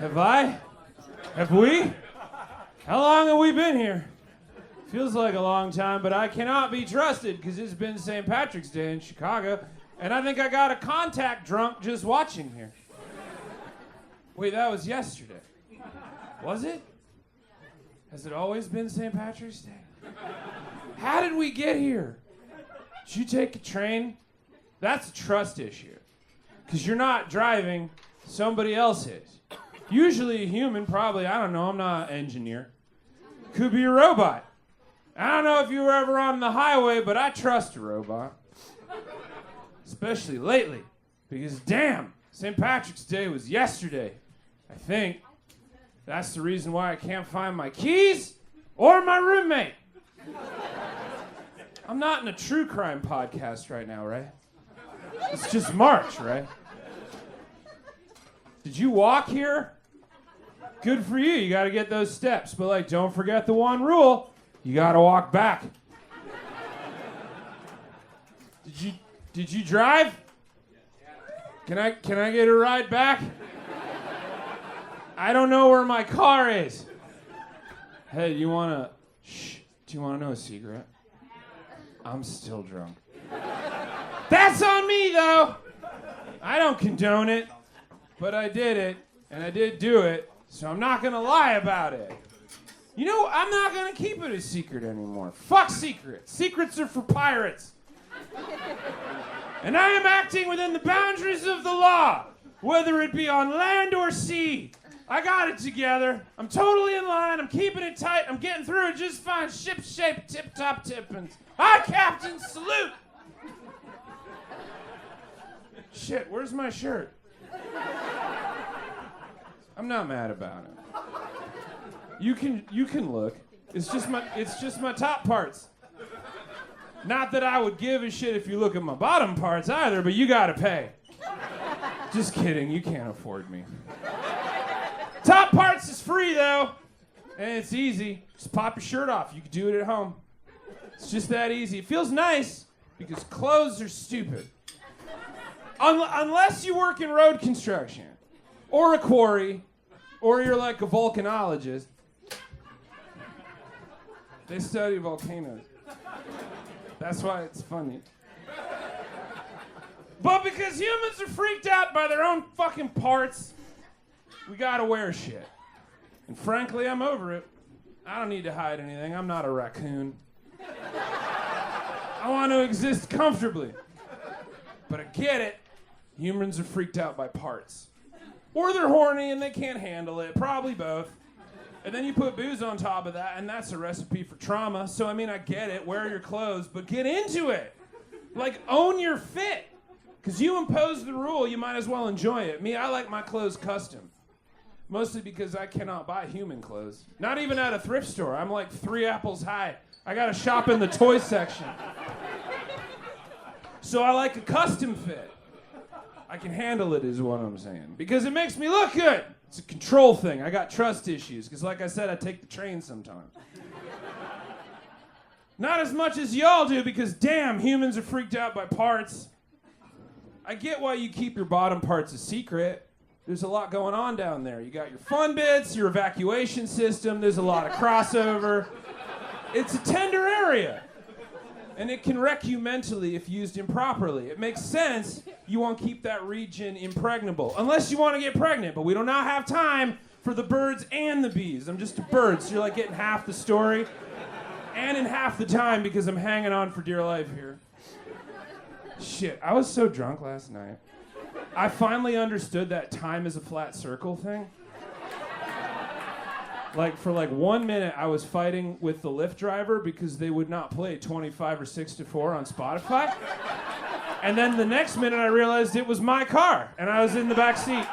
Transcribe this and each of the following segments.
Have I? Have we? How long have we been here? Feels like a long time, but I cannot be trusted because it's been St. Patrick's Day in Chicago, and I think I got a contact drunk just watching here. Wait, that was yesterday. Was it? Has it always been St. Patrick's Day? How did we get here? Did you take a train? That's a trust issue. Because you're not driving, somebody else is. Usually a human, probably, I don't know, I'm not an engineer. Could be a robot. I don't know if you were ever on the highway, but I trust a robot. Especially lately. Because damn, St. Patrick's Day was yesterday, I think. That's the reason why I can't find my keys or my roommate. I'm not in a true crime podcast right now, right? It's just March, right? Did you walk here? Good for you. You got to get those steps. But, like, don't forget the one rule. You got to walk back. Did you drive? Can I get a ride back? I don't know where my car is. Hey, do you want to know a secret? I'm still drunk. That's on me, though. I don't condone it, but I did it, and I did do it, so I'm not going to lie about it. You know, I'm not going to keep it a secret anymore. Fuck secrets. Secrets are for pirates. And I am acting within the boundaries of the law, whether it be on land or sea. I got it together. I'm totally in line. I'm keeping it tight. I'm getting through it just fine. Ship shape, tip-top tippins. Hi, Captain. Salute. Shit, where's my shirt? I'm not mad about it. You can look. It's just my top parts. Not that I would give a shit if you look at my bottom parts either, but you gotta pay. Just kidding, you can't afford me. Top parts is free though, and it's easy. Just pop your shirt off. You can do it at home. It's just that easy. It feels nice because clothes are stupid. Unless you work in road construction, or a quarry, or you're like a volcanologist. They study volcanoes. That's why it's funny. But because humans are freaked out by their own fucking parts, we gotta wear shit. And frankly, I'm over it. I don't need to hide anything. I'm not a raccoon. I want to exist comfortably. But I get it. Humans are freaked out by parts. Or they're horny and they can't handle it. Probably both. And then you put booze on top of that, and that's a recipe for trauma. So, I mean, I get it. Wear your clothes, but get into it. Like, own your fit. Because you impose the rule, you might as well enjoy it. Me, I like my clothes custom. Mostly because I cannot buy human clothes. Not even at a thrift store. I'm like 3 apples high. I gotta shop in the toy section. So I like a custom fit. I can handle it is what I'm saying. Because it makes me look good. It's a control thing. I got trust issues. Because like I said, I take the train sometimes. Not as much as y'all do because damn, humans are freaked out by parts. I get why you keep your bottom parts a secret. There's a lot going on down there. You got your fun bits, your evacuation system. There's a lot of crossover. It's a tender area. And it can wreck you mentally if used improperly. It makes sense you want to keep that region impregnable. Unless you want to get pregnant, but we do not have time for the birds and the bees. I'm just a bird, so you're like getting half the story. And in half the time because I'm hanging on for dear life here. Shit, I was so drunk last night. I finally understood that time is a flat circle thing. Like, for like 1 minute, I was fighting with the Lyft driver because they would not play 25 or 6 to 4 on Spotify. And then the next minute, I realized it was my car, and I was in the back seat.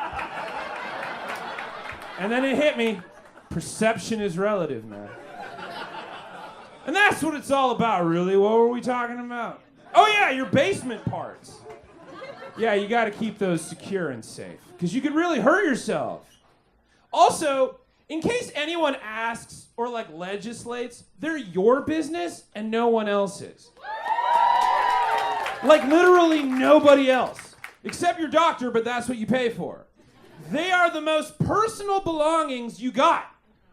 And then it hit me. Perception is relative, man. And that's what it's all about, really. What were we talking about? Oh, yeah, your basement parts. Yeah, you got to keep those secure and safe because you could really hurt yourself. Also, in case anyone asks or like legislates, they're your business and no one else's. Like literally nobody else. Except your doctor, but that's what you pay for. They are the most personal belongings you got.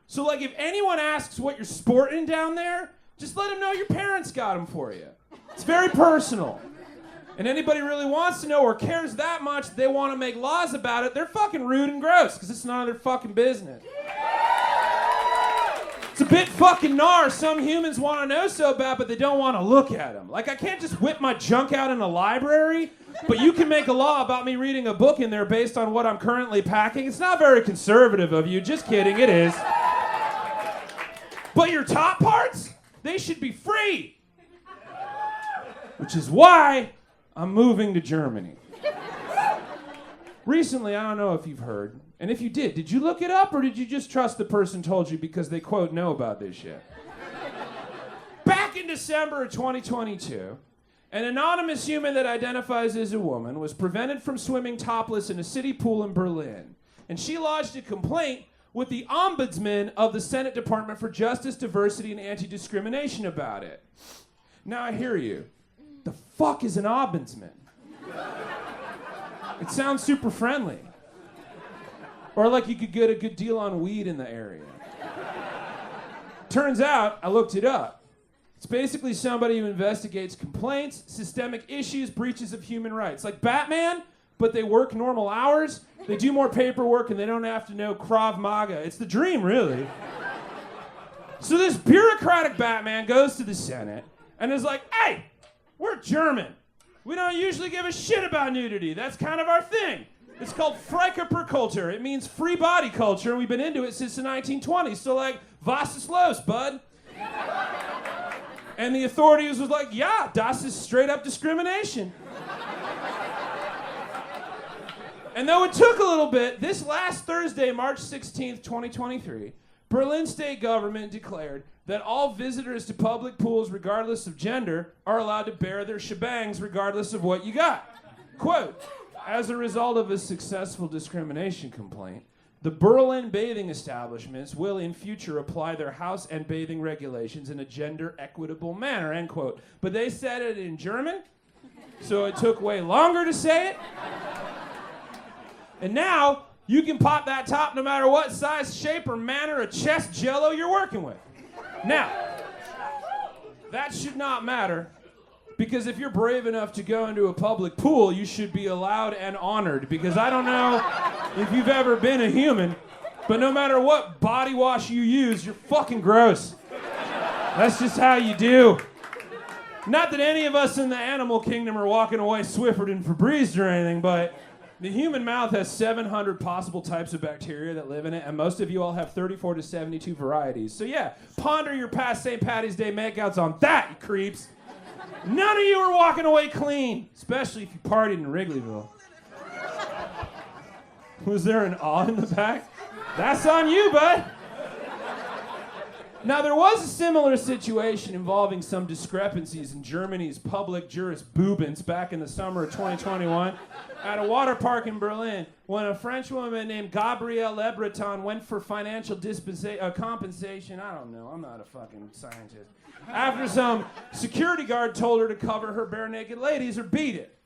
So, like, if anyone asks what you're sporting down there, just let them know your parents got them for you. It's very personal. And anybody really wants to know or cares that much they want to make laws about it, they're fucking rude and gross, because it's none of their fucking business. It's a bit fucking gnar. Some humans want to know so bad, but they don't want to look at them. Like, I can't just whip my junk out in a library, but you can make a law about me reading a book in there based on what I'm currently packing. It's not very conservative of you. Just kidding, it is. But your top parts, they should be free. Which is why I'm moving to Germany. Recently, I don't know if you've heard, and if you did you look it up or did you just trust the person told you because they, quote, know about this shit? Back in December of 2022, an anonymous human that identifies as a woman was prevented from swimming topless in a city pool in Berlin. And she lodged a complaint with the ombudsman of the Senate Department for Justice, Diversity, and Anti-Discrimination about it. Now I hear you. The fuck is an ombudsman? It sounds super friendly. Or like you could get a good deal on weed in the area. Turns out, I looked it up. It's basically somebody who investigates complaints, systemic issues, breaches of human rights. Like Batman, but they work normal hours, they do more paperwork, and they don't have to know Krav Maga. It's the dream, really. So this bureaucratic Batman goes to the Senate and is like, hey, we're German. We don't usually give a shit about nudity. That's kind of our thing. It's called Freikörperkultur. It means free body culture, and we've been into it since the 1920s. So, like, was ist los, bud? And the authorities was like, yeah, das is straight up discrimination. And though it took a little bit, this last Thursday, March 16th, 2023, Berlin state government declared that all visitors to public pools, regardless of gender, are allowed to bear their shebangs regardless of what you got. Quote, as a result of a successful discrimination complaint, the Berlin bathing establishments will in future apply their house and bathing regulations in a gender equitable manner, end quote. But they said it in German, so it took way longer to say it. And now, you can pop that top no matter what size, shape, or manner of chest jello you're working with. Now, that should not matter, because if you're brave enough to go into a public pool, you should be allowed and honored, because I don't know if you've ever been a human, but no matter what body wash you use, you're fucking gross. That's just how you do. Not that any of us in the animal kingdom are walking away Swiffered and Febrezed or anything, but the human mouth has 700 possible types of bacteria that live in it, and most of you all have 34 to 72 varieties. So yeah, ponder your past St. Patty's Day makeouts on that, you creeps. None of you are walking away clean, especially if you partied in Wrigleyville. Was there an awe in the back? That's on you, bud. Now, there was a similar situation involving some discrepancies in Germany's public jurisprudence back in the summer of 2021 at a water park in Berlin when a French woman named Gabrielle Le Breton went for financial compensation. I don't know, I'm not a fucking scientist. After some security guard told her to cover her bare naked ladies or beat it.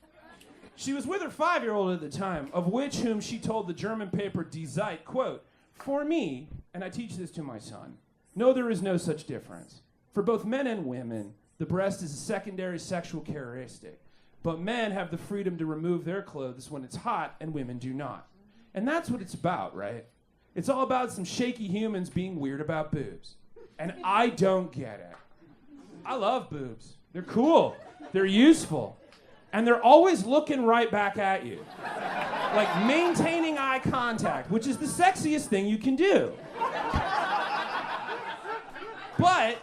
She was with her 5-year-old at the time, of whom she told the German paper Die Zeit, quote, for me, and I teach this to my son, no, there is no such difference. For both men and women, the breast is a secondary sexual characteristic. But men have the freedom to remove their clothes when it's hot, and women do not. And that's what it's about, right? It's all about some shaky humans being weird about boobs. And I don't get it. I love boobs. They're cool. They're useful. And they're always looking right back at you. Like maintaining eye contact, which is the sexiest thing you can do. But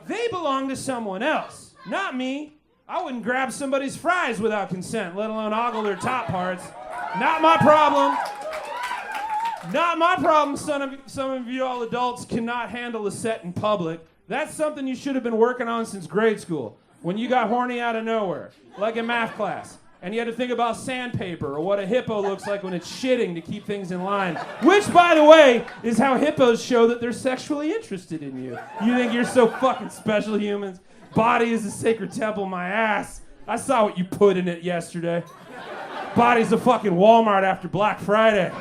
they belong to someone else, not me. I wouldn't grab somebody's fries without consent, let alone ogle their top parts. Not my problem. Not my problem. Some of you all adults cannot handle a set in public. That's something you should have been working on since grade school, when you got horny out of nowhere, like in math class. And you had to think about sandpaper or what a hippo looks like when it's shitting to keep things in line. Which, by the way, is how hippos show that they're sexually interested in you. You think you're so fucking special, humans? Body is a sacred temple, my ass. I saw what you put in it yesterday. Body's a fucking Walmart after Black Friday.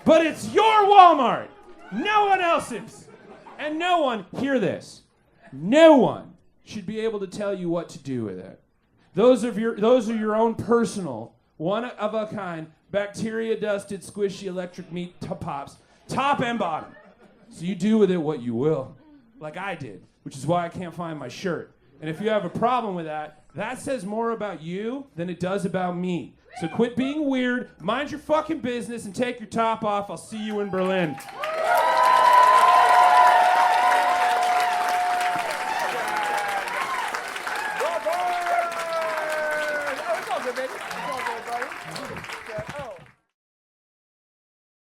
But it's your Walmart, no one else's. And no one, hear this, no one should be able to tell you what to do with it. Those are your own personal, one-of-a-kind, bacteria-dusted, squishy electric meat pops, top and bottom. So you do with it what you will, like I did, which is why I can't find my shirt. And if you have a problem with that, that says more about you than it does about me. So quit being weird, mind your fucking business, and take your top off. I'll see you in Berlin.